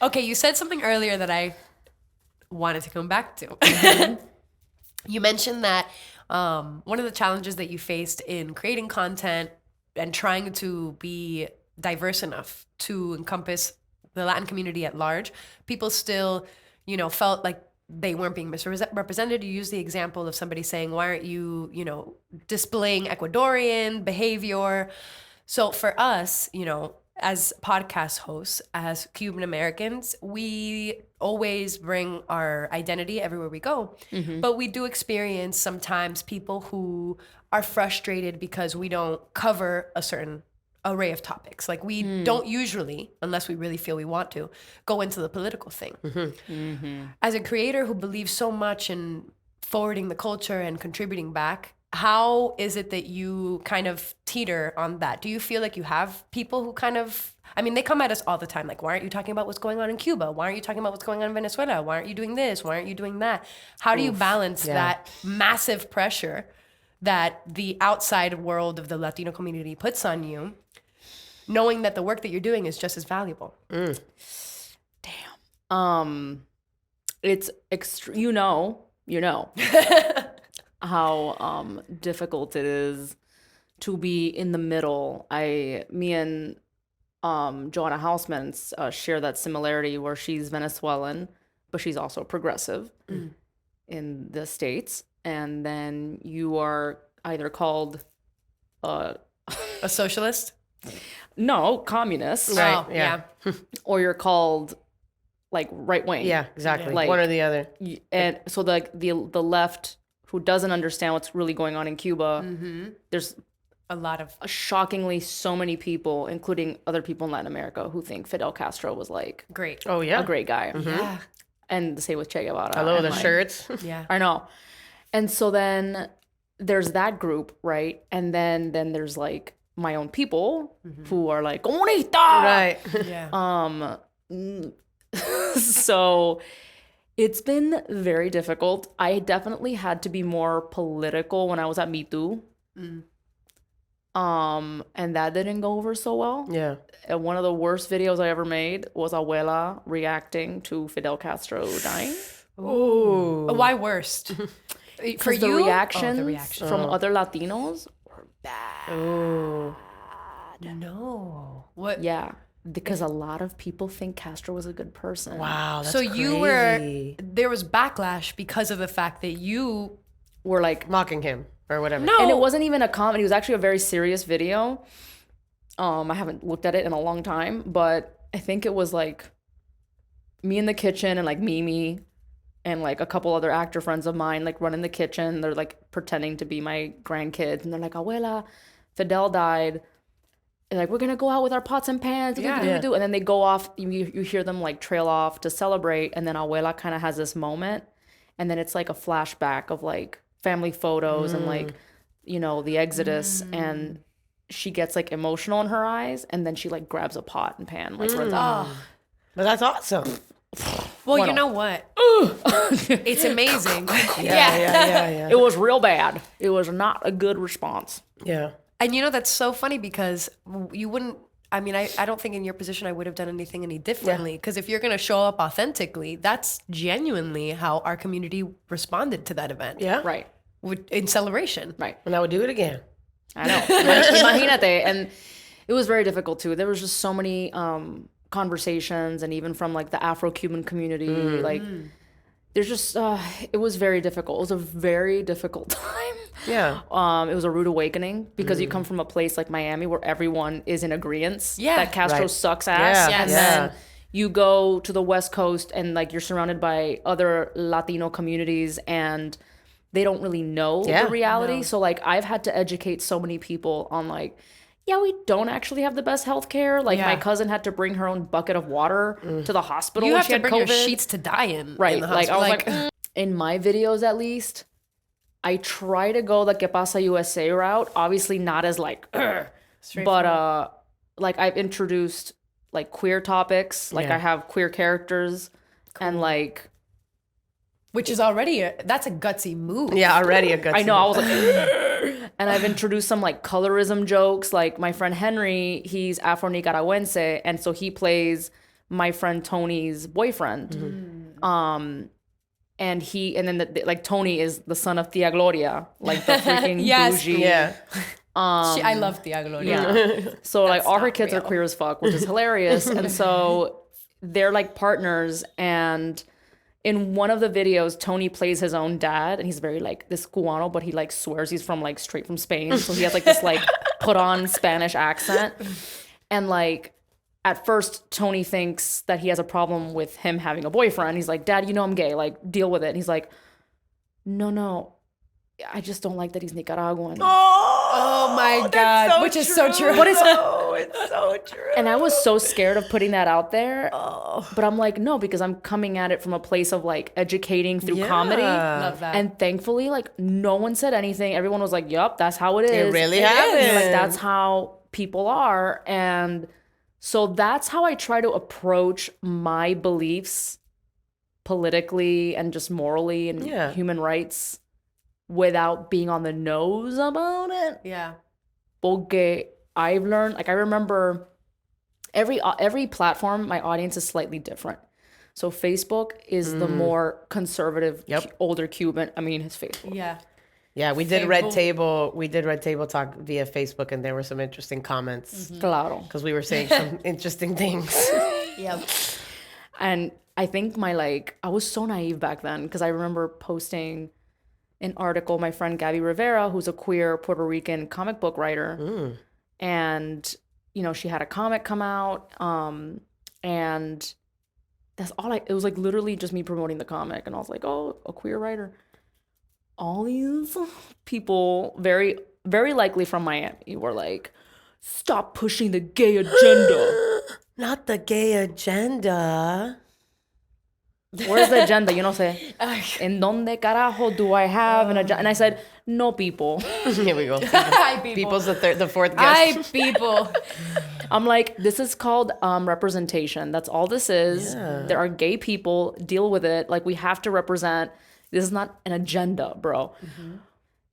Okay, you said something earlier that I wanted to come back to. You mentioned that one of the challenges that you faced in creating content and trying to be diverse enough to encompass the Latin community at large, people still, felt like they weren't being misrepresented. You use the example of somebody saying, why aren't you, displaying Ecuadorian behavior? So for us, as podcast hosts, as Cuban Americans, we always bring our identity everywhere we go. But we do experience sometimes people who are frustrated because we don't cover a certain array of topics. Like we don't usually, unless we really feel we want to, go into the political thing. As a creator who believes so much in forwarding the culture and contributing back, how is it that you kind of teeter on that? Do you feel like you have people who they come at us all the time. Like, why aren't you talking about what's going on in Cuba? Why aren't you talking about what's going on in Venezuela? Why aren't you doing this? Why aren't you doing that? How do you balance that massive pressure that the outside world of the Latino community puts on you, knowing that the work that you're doing is just as valuable? Damn. It's how difficult it is to be in the middle. Me and Joanna Hausman share that similarity where she's Venezuelan, but she's also progressive in the States. And then you are either called a socialist? No, communist. Right. Oh, yeah. Or you're called like right wing. Yeah, exactly. Like, one or the other. And so the left, who doesn't understand what's really going on in Cuba, there's a lot of shockingly so many people, including other people in Latin America, who think Fidel Castro was like great. Oh yeah, a great guy. Yeah. And the same with Che Guevara. Hello, the shirts. Yeah, I know. And so then there's that group, right? And then there's like my own people who are like comunista, Right. Yeah. So it's been very difficult. I definitely had to be more political when I was at Me Too. And that didn't go over so well. Yeah. And one of the worst videos I ever made was Abuela reacting to Fidel Castro dying. Ooh. Why worst? For you? The reactions from other Latinos were bad. Ooh. No. What? Yeah. Because a lot of people think Castro was a good person. Wow, that's so crazy. there was backlash because of the fact that you were like mocking him or whatever. No. And it wasn't even a comedy. It was actually a very serious video. I haven't looked at it in a long time, but I think it was like me in the kitchen and like Mimi and like a couple other actor friends of mine like run in the kitchen. They're like pretending to be my grandkids. And they're like, Abuela, Fidel died. And like, we're going to go out with our pots and pans. Yeah. And then they go off. You hear them like trail off to celebrate. And then Abuela kind of has this moment. And then it's like a flashback of like family photos and like, the exodus. And she gets like emotional in her eyes. And then she like grabs a pot and pan. Like, runs out. But that's awesome. Well, you know what? It's amazing. Yeah. It was real bad. It was not a good response. Yeah. And that's so funny because you wouldn't, I don't think in your position I would have done anything any differently. Because if you're going to show up authentically, that's genuinely how our community responded to that event. Yeah. Right. In celebration. Right. And I would do it again. I know. Imagínate. And it was very difficult too. There was just so many conversations, and even from like the Afro-Cuban community, like there's just it was very difficult. It was a very difficult time. Yeah. It was a rude awakening because you come from a place like Miami where everyone is in agreement that Castro sucks ass. Yeah. And then you go to the West Coast and like you're surrounded by other Latino communities and they don't really know the reality. No. So like I've had to educate so many people on like, we don't actually have the best healthcare. Like my cousin had to bring her own bucket of water to the hospital. You when have she to had bring COVID. your sheets to die in. Right. In the like hospital. I was like in my videos at least, I try to go the Que Pasa USA route. Obviously not as like, but like I've introduced like queer topics. Like I have queer characters and like. Which is already, that's a gutsy move. Yeah, already a gutsy I know, move. I was like, and I've introduced some like colorism jokes. Like my friend Henry, he's Afro-Nicaraguense. And so he plays my friend Tony's boyfriend. And then Tony is the son of Tia Gloria, like the freaking Yes. bougie. Yeah. I love Tia Gloria. Yeah. So like all her not kids are real. queer as fuck, which is hilarious. And so they're like partners. And in one of the videos, Tony plays his own dad, and he's very like this Cubano, but he like swears he's from like straight from Spain. So he has like this like put on Spanish accent. And like at first, Tony thinks that he has a problem with him having a boyfriend. He's like, Dad, you know I'm gay. Like, deal with it. And he's like, no, I just don't like that he's Nicaraguan. Oh my God. so Which is so true. What is It's so true. And I was so scared of putting that out there. But I'm like, no, because I'm coming at it from a place of like educating through comedy. Love that. And thankfully, like no one said anything. Everyone was like, yup, that's how it is. It really happened. Like that's how people are. And so that's how I try to approach my beliefs politically and just morally and human rights without being on the nose about it. Yeah. Porque I've learned, like I remember every platform, my audience is slightly different. So Facebook is the more conservative, older Cuban. I mean, his Facebook. Yeah. Yeah, we did Table. Red Table. We did Red Table Talk via Facebook, and there were some interesting comments Claro. because we were saying some interesting things. Yep. And I think I was so naive back then because I remember posting an article, my friend Gabby Rivera, who's a queer Puerto Rican comic book writer. And, you know, she had a comic come out. And that's all it was like literally just me promoting the comic. And I was like, oh, a queer writer. All these people, very, very likely from Miami, were like, stop pushing the gay agenda. Not the gay agenda. Where's the agenda? You know, say, ¿en dónde carajo do I have an agenda? And I said, no, people. Here we go. Hi, people. People's the fourth guest. Hi, people. I'm like, this is called representation. That's all this is. Yeah. There are gay people. Deal with it. Like, we have to represent. This is not an agenda, bro.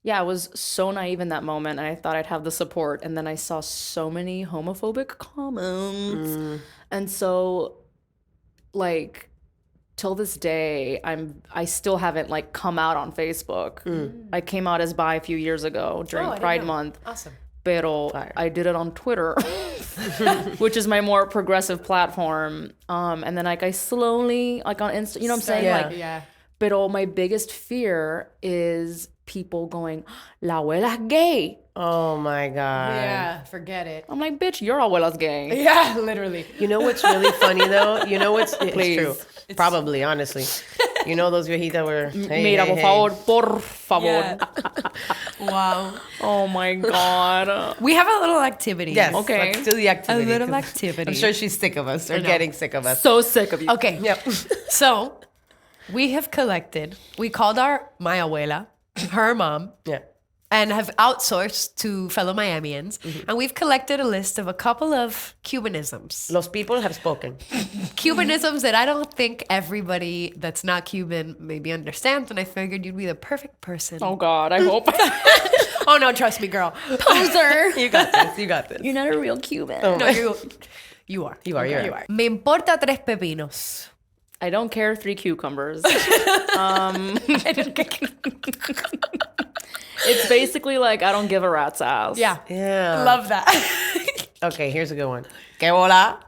Yeah, I was so naive in that moment, and I thought I'd have the support. And then I saw so many homophobic comments. And so, like, till this day, I still haven't like come out on Facebook. I came out as bi a few years ago during Pride Month. Awesome. Pero I did it on Twitter, which is my more progressive platform. And then like I slowly, like on Insta, you know what I'm saying? Yeah. Like, Yeah. pero my biggest fear is people going, La abuela's gay. Oh my God. Yeah. Forget it. I'm like, bitch, your abuela's gay. Yeah, literally. You know what's really funny though? You know what's Please. it's true. Probably, honestly. You know those viejitas were Mira, por favor, por favor. Yeah. Wow. Oh my God. We have a little activity. Yes. Okay. Let's do the activity. A little 'cause activity. I'm sure she's sick of us or getting sick of us. So sick of you. Okay. Yep. So we have collected, we called my abuela, her mom, Yeah. and have outsourced to fellow Miamians. And we've collected a list of a couple of Cubanisms. Los people have spoken. Cubanisms that I don't think everybody that's not Cuban maybe understands. And I figured you'd be the perfect person. Oh God, I hope. Oh, no, trust me, girl. Poser. You got this. You got this. You're not a real Cuban. No, you are. You are. You are. Me importa tres pepinos. I don't care 3 cucumbers. It's basically like I don't give a rat's ass. Yeah. Yeah. Love that. Okay, here's a good one. Que bola.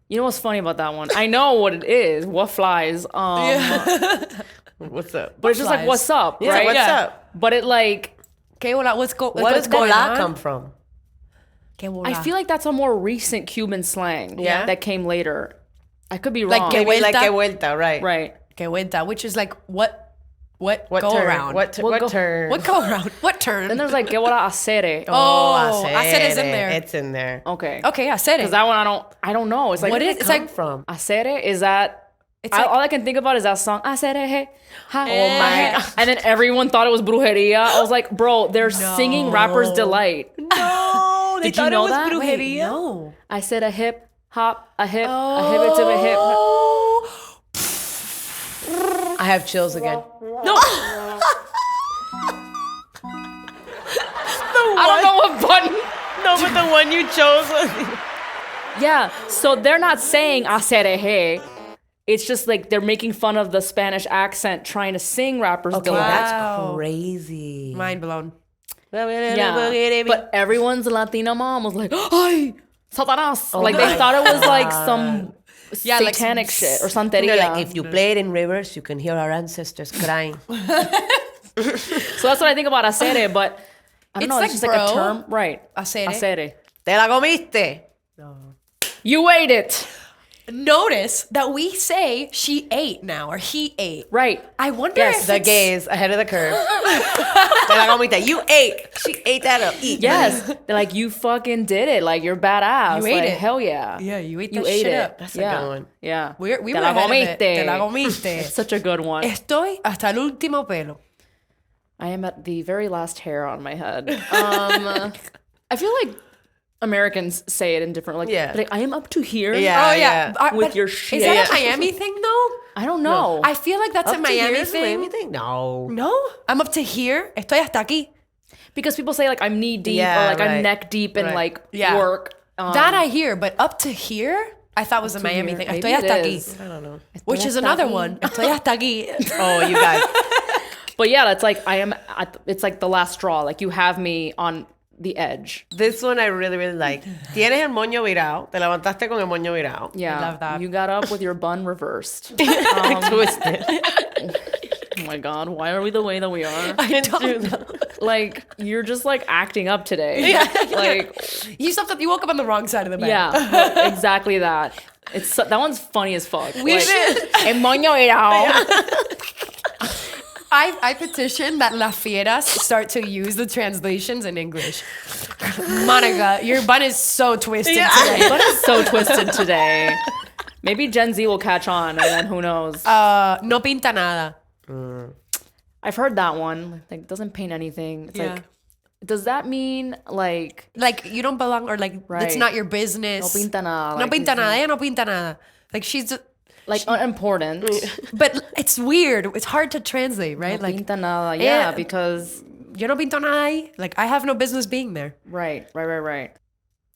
You know what's funny about that one? I know what it is. What flies? What's up? But it's just like flies? what's up, Yeah, right? what's up? But it like ¿Qué hola? Where going does bola on? come from? ¿Qué hola? I feel like that's a more recent Cuban slang. Yeah? That came later. I could be Like wrong. que Maybe like vuelta? que vuelta, right? Right. Que vuelta, which is like what What go turn? around? What go- turn? What go around? What turn? Then there's like que bola hacer. Oh, hacer is in there. It's in there. Okay. Okay, I said it. Because that one I don't know. It's like What Where is- did it it's come like- from? hacer is that It's like- all I can think about is that song hacer he. Ha. Oh my God. And then everyone thought it was brujeria. I was like, bro, they're singing Rapper's Delight. No, they Did you thought know it was that? brujeria. no. I said a hip hop, a hip to a hip. I have chills again. No. I don't know what button. No, but the one you chose was Yeah, so they're not saying acereje. It's just like they're making fun of the Spanish accent trying to sing rappers Okay, dialect. that's crazy. Mind blown. Yeah, but everyone's Latina mom was like, "Ay, Satanas!" Like they thought it was like some satanic shit or something. They're like, if you play it in rivers, you can hear our ancestors crying. So that's what I think about acere, but I don't know. It's just like a term, right? Acere. Te la comiste. You ate it, Notice that we say she ate now or he ate. right? I wonder Yes, if the it's- gays ahead of the curve. Te la comiste. You ate. She ate that up. Eat. Yes, they're like, you fucking did it. Like you're badass. You ate like, it. Hell yeah. Yeah, you ate You that ate shit it. up. That's a yeah. good one. Yeah. We Te were la ahead of it. comiste. Te la comiste. Such a good one. Estoy hasta el último pelo. I am at the very last hair on my head. I feel like Americans say it in different, like, Yeah. like I am up to here. Yeah. Oh yeah. With But your Is shit. that a Miami thing though? I don't know. I feel like that's a Up to Miami here is a thing. Miami thing? No. No, I'm up to here. Estoy hasta aquí. Because people say like I'm knee deep Yeah, or like right. I'm neck deep in Right. like Yeah. work. That I hear, but up to here, I thought was a Miami here. thing. Maybe Estoy hasta it aquí. is. I don't know. Which is hasta another aquí. one. Estoy hasta aquí. Oh, you guys. But yeah, that's like it's like the last straw. Like you have me on the edge. This one I really, really like. Tienes el moño virado. Te levantaste con el moño virado. Yeah. love that. You got up with your bun reversed. Twisted. Oh my God, why are we the way that we are? I don't know. Like, you're just like acting up today. Like, You woke up on the wrong side of the bed. yeah, exactly that. That one's funny as fuck. We like, should. El moño virado. I petition that La Fieras start to use the translations in English. Monica, your bun is so twisted today. But it's so twisted today. Maybe Gen Z will catch on, and then who knows? No pinta nada. I've heard that one. Like, doesn't paint anything. It's Yeah. like, does that mean like Like you don't belong, or like it's Right. not your business. no pinta nada? No Like, pinta nada. Ella no pinta nada. Like she's, like unimportant. but it's weird. It's hard to translate, right? No Like pinta nada. Yeah, eh, because yo no pinto nada ahí. Like I have no business being there. right.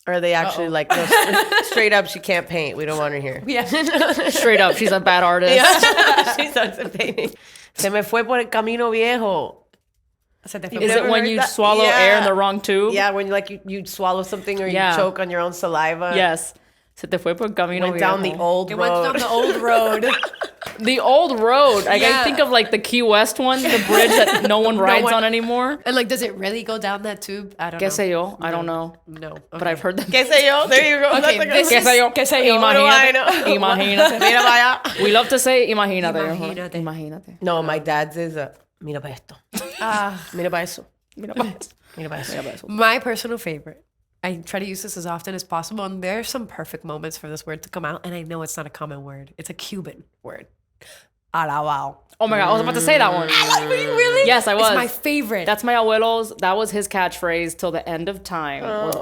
Or are they actually like, no, straight up, she can't paint. We don't want her here. Yeah. Straight up, she's a bad artist. She sucks at painting. Se me fue por el camino viejo. Is it never when heard you that? swallow Yeah. air in the wrong tube? Yeah, when you swallow something or Yeah. you choke on your own saliva. Yes. Se te fue por camino Went down the viejo. old It road. went down the old road. The old road. Like, Yeah. I think of like the Key West one, the bridge that no one rides one- on anymore. And like, does it really go down that tube? I don't Que know. sé yo? I don't know. No. But I've heard that. ¿Qué sé yo? There you go. Okay, That's a this good is- Que sé yo? Que sé yo? What do I know? Imagínate. Mira para allá. We love to say imagínate. Imagínate. Imagínate. No, my dad's is mira para esto. Mira para eso. Mira pa' eso. Mira para eso. My personal favorite. I try to use this as often as possible, and there are some perfect moments for this word to come out. And I know it's not a common word; it's a Cuban word. Alllll. Oh my God, I was about to say that one. Really? Yes, I was. It's my favorite. That's my abuelo's. That was his catchphrase till the end of time. Was,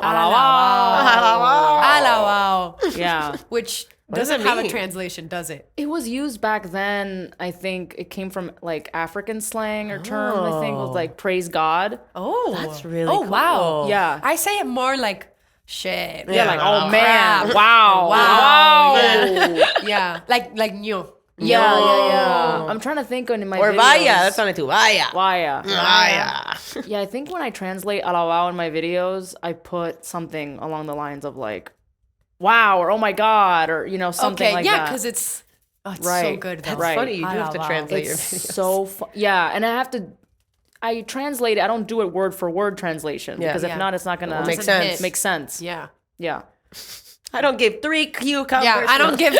Alllll. Yeah. Which does doesn't it have a mean? translation, does it? It was used back then. I think it came from like African slang or term. I think was like praise God. Oh, That's really Oh cool. wow. Yeah. I say it more like shit. Yeah, like oh wow. man, wow, Wow. wow. Yeah. Like new. Yeah. I'm trying to think in my Or videos. vaya. That's on it too. Vaya. Vaya. Vaya. Yeah, I think when I translate alllll in my videos, I put something along the lines of like, wow, or oh my God, or, you know, something Okay, like yeah, that. because it's so Right. good though. That's Right. funny. You do have to Alllll. translate your It's videos. so yeah, and I translate it. I don't do it word for word translation Yeah. because if Yeah. not, it's not gonna Makes Doesn't sense. hit. make sense. Yeah. Yeah. I don't give 3 cucumbers. Yeah, I don't give.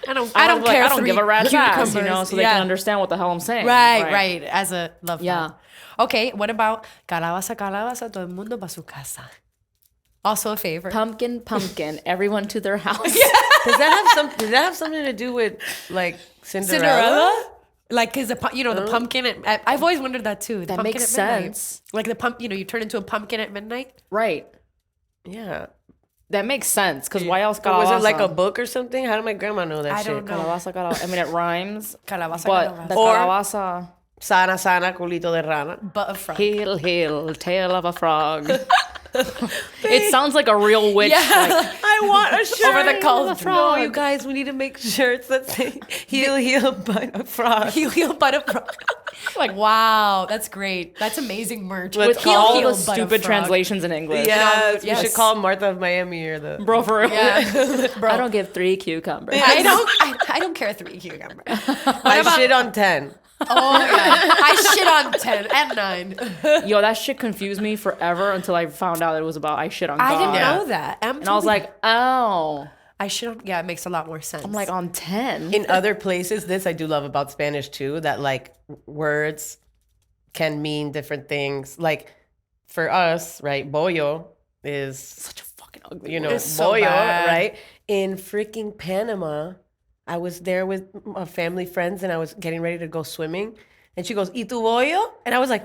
I don't care. I don't give a rat's ass, you know, cucumbers. so they can understand what the hell I'm saying. Right. As a love. Yeah. poem. Okay. What about calabaza, calabaza, todo el mundo pa su casa? Also a favorite. Pumpkin, pumpkin, everyone to their house. Does that have something to do with like Cinderella? Cinderella. Like, cause the pumpkin. I've always wondered that too. The That pumpkin makes at midnight. sense. Like you turn into a pumpkin at midnight. Right. Yeah. That makes sense because why else But was calabaza? it like a book or something? How did my grandma know that I shit? don't know. Calabaza, calabaza. I mean, it rhymes. Calabaza, But calabaza. the Or- calabaza, Sana, sana, culito de rana. But a frog. heel, heel, tail of a frog. It sounds like a real witch. Yeah. Like, I want a shirt. Over the cauldron. No, you guys, we need to make shirts that say heel, butt of frog. Heel butt of frog. Like, Wow, that's great. That's amazing merch. with Heel, all heel, the butt of stupid frog. translations in English. Yes, we Yes. should call Martha of Miami or the... Bro, for real. Yeah. Bro, I don't give 3 cucumbers. I don't care 3 cucumber. I shit on 10. Oh yeah. I shit on 10 and 9. Yo, that shit confused me forever until I found out it was about I shit on God. I didn't Yeah. know that. And I was like, oh. I shit on, yeah, it makes a lot more sense. I'm like, on 10? In other places, this I do love about Spanish too, that like words can mean different things. Like for us, right, bollo is, Such a fucking ugly you know, word. It's so bollo, bad. right? In freaking Panama, I was there with my family friends and I was getting ready to go swimming. And she goes, ¿Y tu bollo? And I was like,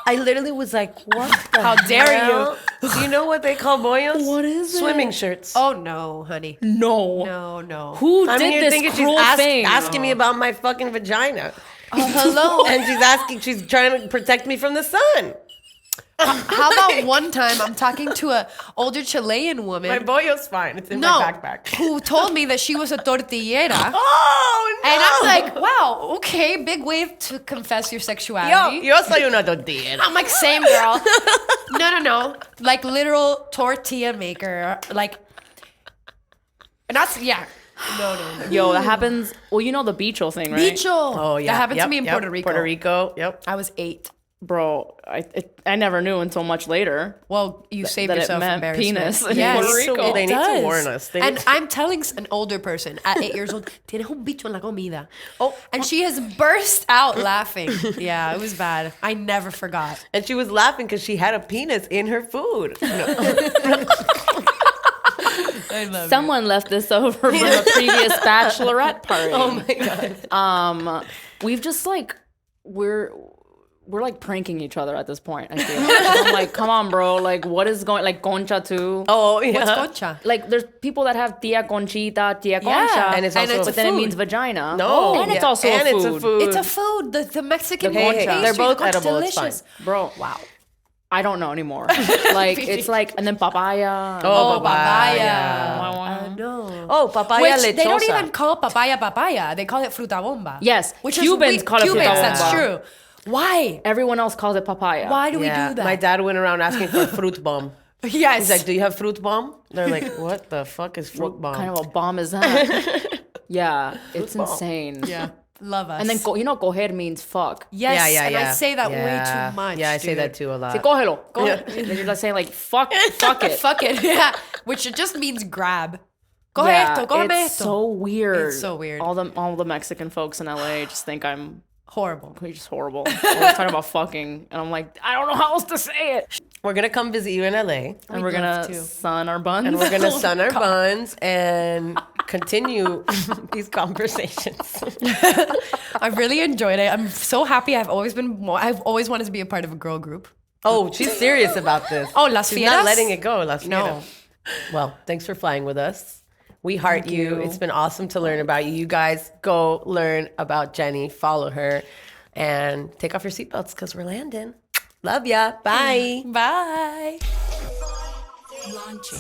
I literally was like, what the How dare hell? Do you know what they call bollos? What is it? Swimming shirts. oh no, honey. No. No. Who I mean, did you're this thinking cruel she's thing? asking me about my fucking vagina. Hello. And she's trying to protect me from the sun. How about one time I'm talking to a older Chilean woman My bollo's fine. It's in no, my backpack. who told me that she was a tortillera. Oh, no. And I'm like, wow, okay, big way to confess your yo, sexuality. yo soy una tortillera. I'm like, same girl. No. Like literal tortilla maker. Like, and that's, yeah. No. Yo, that happens. Well, you know the bicho thing, right? Bicho. Oh, yeah. That happened to Yep, me in yep. Puerto Rico. Puerto Rico, yep. I was 8. Bro, I never knew until much later. Well, you saved that it yourself meant embarrassment. penis in Yes, Puerto Rico. They it need to does. warn us. They And need to- I'm telling an older person at 8 years old, tienes un bicho en la comida. Oh. And she has burst out laughing. Yeah, it was bad. I never forgot. And she was laughing because she had a penis in her food. I love Someone left this over from a previous bachelorette party. Oh my God. We've just like we're like pranking each other at this point. I feel I'm like, come on, bro. Like, what is going? Like Concha too. Oh, yeah. What's concha? Like, there's people that have tia Conchita, tia Yeah, Concha, and it's also but a then it food. means vagina. No. and it's Yeah. also And a it's food. a food. It's a food. The Mexican Hey, pastry. they're both the concha's edible, it's delicious. Bro. Wow. I don't know anymore. Like, it's like, and then papaya. Oh, papaya. No. Oh, papaya Which lechosa. they don't even call papaya. They call it fruta bomba. Yes, Which Cubans call it Cubans, fruta that's bomba. true. Why? Everyone else calls it papaya. Why do we Yeah, do that? my dad went around asking for fruit bomb. Yes. He's like, do you have fruit bomb? They're like, what the fuck is fruit bomb? Kind of a bomb is that? Yeah, it's bomb. insane. yeah. Love us. And then, you know, coger means fuck. yes, yeah, and I yeah. say that Yeah. way too much. Yeah, I say dude. that too a lot. Say, cógelo. Then you're like saying, like, fuck it. Fuck it. Yeah. Which it just means grab. Coge Yeah, esto, cógeme it's esto. so weird. It's so weird. All the Mexican folks in LA just think I'm Horrible. just horrible. Always talking about fucking, and I'm like, I don't know how else to say it. We're gonna come visit you in LA, And we're love gonna to. sun our buns. and we're gonna sun our buns and continue these conversations. I've really enjoyed it. I'm so happy. I've always wanted to be a part of a girl group. Oh, she's serious about this. Oh, Las She's not Fieras? letting it go. Las No. Fieras. Well, thanks for flying with us. We heart Thank you. you. It's been awesome to learn about you. You guys go learn about Jenny, follow her, and take off your seatbelts because we're landing. Love ya. Bye. Bye. Launching.